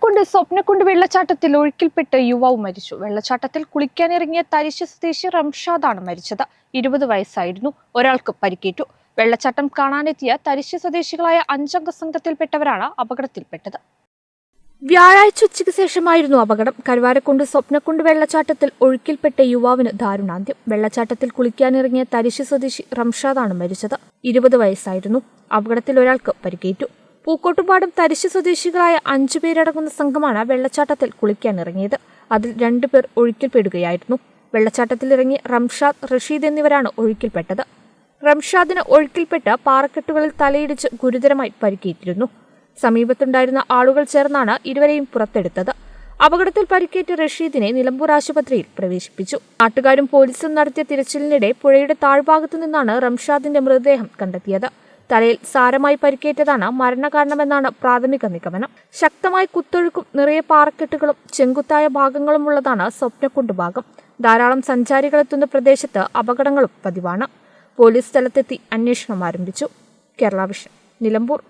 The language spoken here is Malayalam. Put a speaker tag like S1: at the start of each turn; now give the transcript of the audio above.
S1: കരുവാരക്കുണ്ട് സ്വപ്നക്കുണ്ട് വെള്ളച്ചാട്ടത്തിൽ ഒഴുക്കിൽപ്പെട്ട് യുവാവ് മരിച്ചു. വെള്ളച്ചാട്ടത്തിൽ കുളിക്കാനിറങ്ങിയ തരിശ് സ്വദേശി റംഷാദാണ് മരിച്ചത്. 20 വയസ്സായിരുന്നു. ഒരാൾക്ക് പരിക്കേറ്റു. വെള്ളച്ചാട്ടം കാണാനെത്തിയ തരിശ് സ്വദേശികളായ 5 അംഗ സംഘത്തിൽപ്പെട്ടവരാണ് അപകടത്തിൽപ്പെട്ടത്. വ്യാഴാഴ്ച ഉച്ചയ്ക്ക് ശേഷമായിരുന്നു അപകടം. കരുവാരക്കുണ്ട് സ്വപ്നക്കുണ്ട് വെള്ളച്ചാട്ടത്തിൽ ഒഴുക്കിൽപ്പെട്ട യുവാവിന് ദാരുണാന്ത്യം. വെള്ളച്ചാട്ടത്തിൽ കുളിക്കാനിറങ്ങിയ തരിശ് സ്വദേശി റംഷാദാണ് മരിച്ചത്. 20 വയസ്സായിരുന്നു. അപകടത്തിൽ ഒരാൾക്ക് പരിക്കേറ്റു. പൂക്കോട്ടുപാടം തരിശ് സ്വദേശികളായ 5 പേരടങ്ങുന്ന സംഘമാണ് വെള്ളച്ചാട്ടത്തിൽ കുളിക്കാനിറങ്ങിയത്. അതിൽ 2 പേർ ഒഴുക്കിൽപ്പെടുകയായിരുന്നു. വെള്ളച്ചാട്ടത്തിലിറങ്ങി റംഷാദ്, റഷീദ് എന്നിവരാണ് ഒഴുക്കിൽപ്പെട്ടത്. റംഷാദിന് ഒഴുക്കിൽപ്പെട്ട് പാറക്കെട്ടുകളിൽ തലയിടിച്ച് ഗുരുതരമായി പരിക്കേറ്റിരുന്നു. സമീപത്തുണ്ടായിരുന്ന ആളുകൾ ചേർന്നാണ് ഇരുവരെയും പുറത്തെടുത്തത്. അപകടത്തിൽ പരിക്കേറ്റ റഷീദിനെ നിലമ്പൂർ ആശുപത്രിയിൽ പ്രവേശിപ്പിച്ചു. നാട്ടുകാരും പോലീസും നടത്തിയ തിരച്ചിലിനിടെ പുഴയുടെ താഴ്ഭാഗത്തു നിന്നാണ് റംഷാദിന്റെ മൃതദേഹം കണ്ടെത്തിയത്. തലയിൽ സാരമായി പരിക്കേറ്റതാണ് മരണകാരണമെന്നാണ് പ്രാഥമിക നിഗമനം. ശക്തമായ കുത്തൊഴുക്കും നിറയെ പാറക്കെട്ടുകളും ചെങ്കുത്തായ ഭാഗങ്ങളുമുള്ളതാണ് സ്വപ്നക്കുണ്ട് ഭാഗം. ധാരാളം സഞ്ചാരികളെത്തുന്ന പ്രദേശത്ത് അപകടങ്ങളും പതിവാണ്. പോലീസ് സ്ഥലത്തെത്തി അന്വേഷണം ആരംഭിച്ചു. കേരള വിഷൻ, നിലമ്പൂർ.